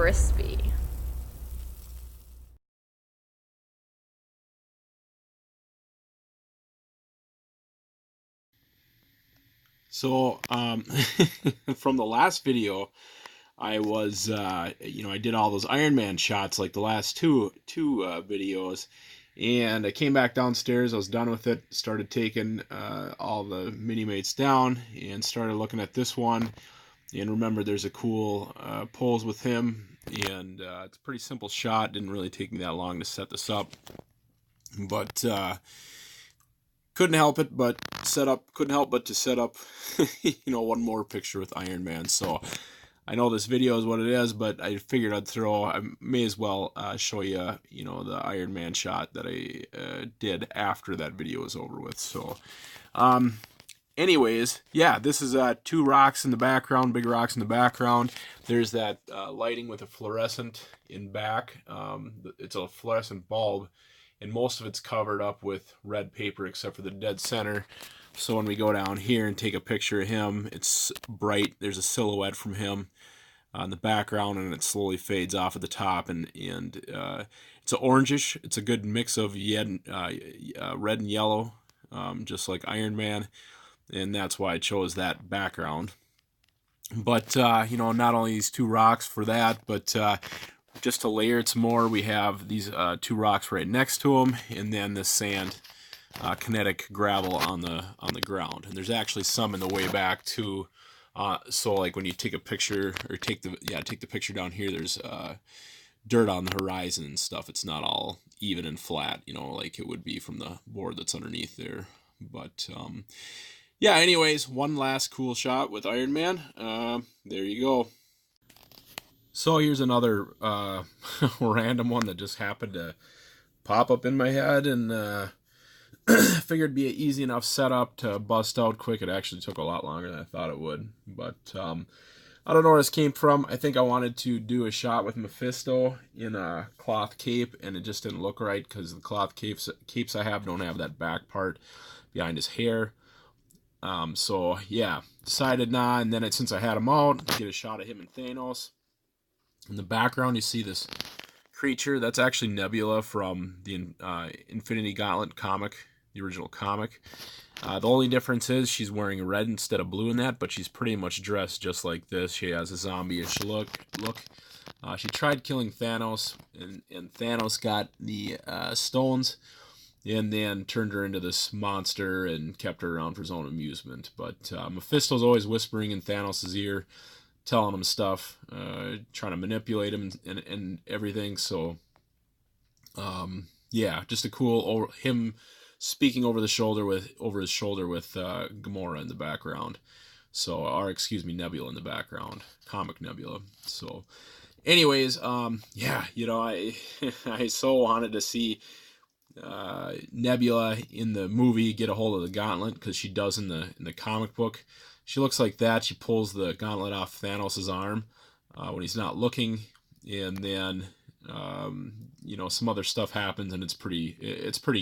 crispy. So, from the last video, I was, I did all those Iron Man shots like the last two videos, and I came back downstairs. I was done with it. Started taking all the mini mates down, and started looking at this one. And remember, there's a cool pose with him, and it's a pretty simple shot. Didn't really take me that long to set this up, but couldn't help it but couldn't help but to set up one more picture with Iron Man. So I know this video is what it is, but I figured I may as well show you the Iron Man shot that I did after that video was over with. So anyways, yeah, this is two rocks in the background, big rocks in the background. There's that lighting with a fluorescent in back. It's a fluorescent bulb, and most of it's covered up with red paper except for the dead center. So when we go down here and take a picture of him, it's bright. There's a silhouette from him in the background, and it slowly fades off at the top. And it's a orangish. It's a good mix of red and yellow, just like Iron Man, and that's why I chose that background. But not only these two rocks for that, but just to layer it some more, we have these two rocks right next to them, and then the sand, kinetic gravel on the ground. And there's actually some in the way back too. So like when you take a picture or take the picture down here, there's dirt on the horizon and stuff. It's not all even and flat, like it would be from the board that's underneath there. But yeah. Anyways, one last cool shot with Iron Man. There you go. So here's another random one that just happened to pop up in my head, and figured it'd be an easy enough setup to bust out quick. It actually took a lot longer than I thought it would, but I don't know where this came from. I think I wanted to do a shot with Mephisto in a cloth cape, and it just didn't look right because the cloth capes I have don't have that back part behind his hair. So yeah, decided nah, and then since I had him out, get a shot of him and Thanos. In the background, you see this creature. That's actually Nebula from the Infinity Gauntlet comic, the original comic. The only difference is she's wearing red instead of blue in that, but she's pretty much dressed just like this. She has a zombie-ish look. She tried killing Thanos, and Thanos got the stones, and then turned her into this monster and kept her around for his own amusement. But Mephisto's always whispering in Thanos' ear, telling him stuff, trying to manipulate him and everything. So, yeah, just a cool him speaking over his shoulder with Gamora in the background. So, or excuse me, Nebula in the background, comic Nebula. So, anyways, yeah, I so wanted to see Nebula in the movie get a hold of the gauntlet, because she does in the comic book. She looks like that. She pulls the gauntlet off Thanos' arm when he's not looking, and then some other stuff happens, and it's pretty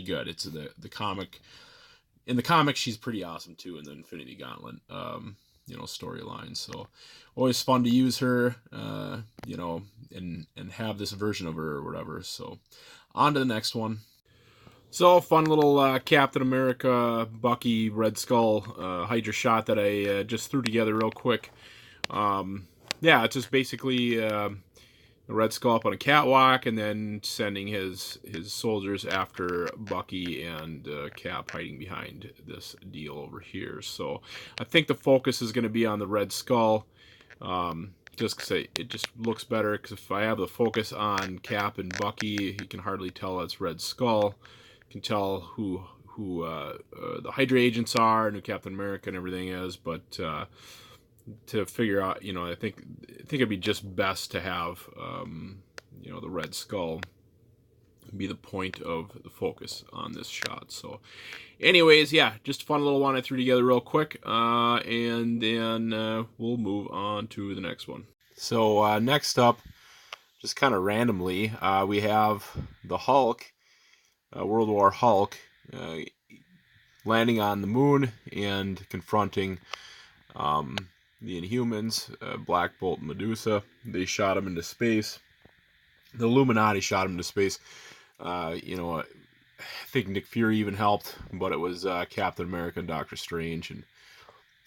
good. It's the comic. In the comic, she's pretty awesome too in the Infinity Gauntlet storyline. So always fun to use her, and have this version of her or whatever. So on to the next one. So, fun little Captain America, Bucky, Red Skull Hydra shot that I just threw together real quick. Yeah, it's just basically the Red Skull up on a catwalk, and then sending his soldiers after Bucky and Cap hiding behind this deal over here. So, I think the focus is going to be on the Red Skull. Just because it just looks better, because if I have the focus on Cap and Bucky, you can hardly tell it's Red Skull. Can tell who the Hydra agents are and who Captain America and everything is, but to figure out, I think it'd be just best to have the Red Skull be the point of the focus on this shot. So, anyways, yeah, just a fun little one I threw together real quick, and then we'll move on to the next one. So next up, just kind of randomly, we have the Hulk. World War Hulk landing on the moon and confronting, the Inhumans, Black Bolt and Medusa. They shot him into space. The Illuminati shot him into space. You know, I think Nick Fury even helped, but it was Captain America and Doctor Strange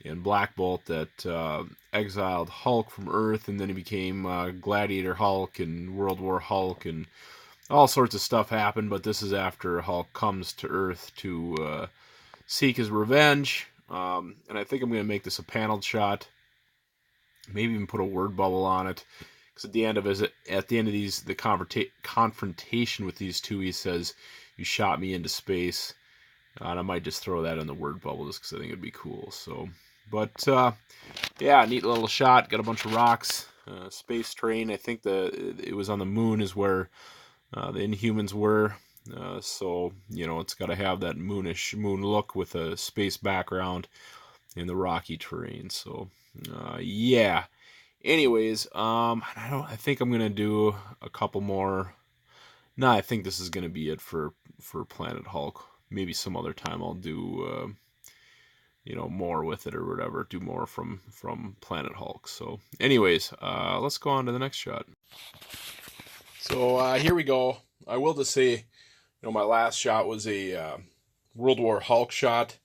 and Black Bolt that exiled Hulk from Earth, and then he became Gladiator Hulk and World War Hulk, and all sorts of stuff happened. But this is after Hulk comes to Earth to seek his revenge. And I think I'm going to make this a paneled shot. Maybe even put a word bubble on it. Because at the end of the confrontation with these two, he says, "You shot me into space." And I might just throw that in the word bubble just because I think it'd be cool. So, but yeah, neat little shot. Got a bunch of rocks. Space terrain. I think it was on the moon is where the Inhumans were. So, you know, it's got to have that moon look with a space background and the rocky terrain. So, yeah. Anyways, I think I'm gonna do a couple more. No, I think this is gonna be it for Planet Hulk. Maybe some other time I'll do you know, more with it or whatever. Do more from Planet Hulk. So, anyways, let's go on to the next shot. So here we go. I will just say, you know, my last shot was a World War Hulk shot.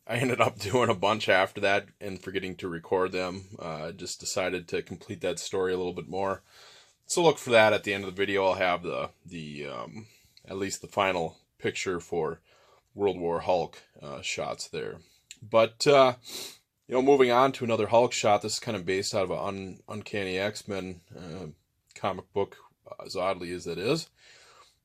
I ended up doing a bunch after that and forgetting to record them. Just decided to complete that story a little bit more. So look for that at the end of the video. I'll have the at least the final picture for World War Hulk shots there. But you know, moving on to another Hulk shot. This is kind of based out of an Uncanny X-Men comic book, as oddly as it is.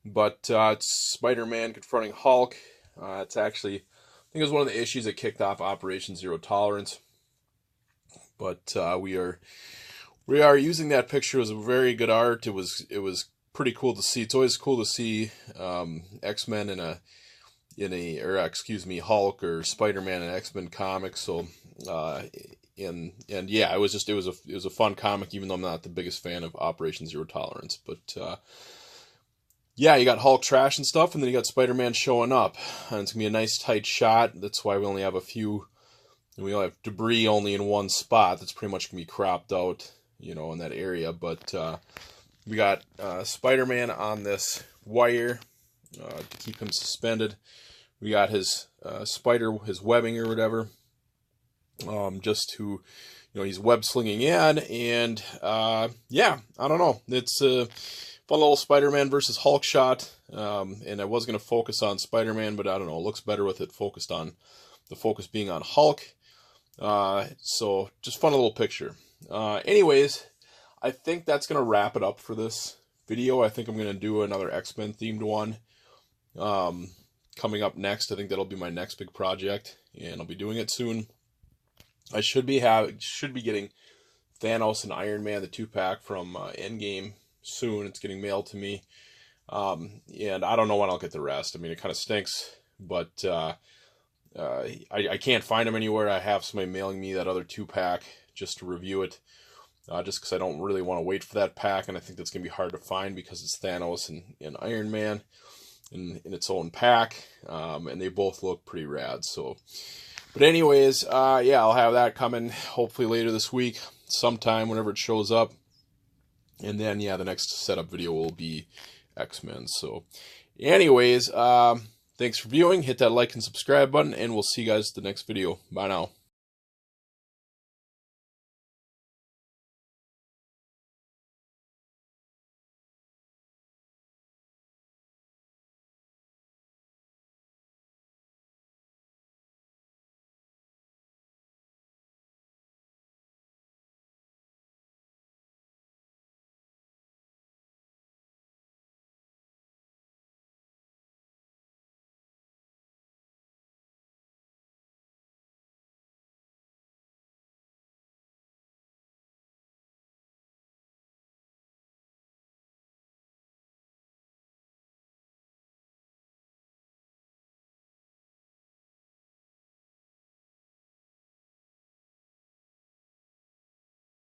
But it's Spider-Man confronting Hulk. It's actually, I think it was one of the issues that kicked off Operation Zero Tolerance. But we are using that picture. It was a very good art. It was pretty cool to see. It's always cool to see X-Men Hulk or Spider-Man in X-Men comics. So and yeah, it was a fun comic, even though I'm not the biggest fan of Operation Zero Tolerance. But yeah, you got Hulk trash and stuff, and then you got Spider-Man showing up, and it's gonna be a nice tight shot. That's why we only have we only have debris only in one spot. That's pretty much gonna be cropped out, you know, in that area. But we got Spider-Man on this wire to keep him suspended. We got his his webbing or whatever, just to, you know, he's web slinging in, and yeah, I don't know. It's a fun little Spider-Man versus Hulk shot, and I was going to focus on Spider-Man, but I don't know, it looks better with it focused on, the focus being on Hulk. So just fun little picture. Anyways, I think that's going to wrap it up for this video. I think I'm going to do another X-Men themed one coming up next. I think that'll be my next big project, and I'll be doing it soon. I should be getting Thanos and Iron Man, the 2-pack from Endgame, soon. It's getting mailed to me, and I don't know when I'll get the rest. I mean, it kind of stinks, but I can't find them anywhere. I have somebody mailing me that other 2-pack just to review it, just because I don't really want to wait for that pack, and I think that's going to be hard to find because it's Thanos and Iron Man in its own pack, and they both look pretty rad. So, but anyways, yeah, I'll have that coming hopefully later this week, sometime whenever it shows up. And then, yeah, the next setup video will be X-Men. So, anyways, thanks for viewing. Hit that like and subscribe button, and we'll see you guys at the next video. Bye now.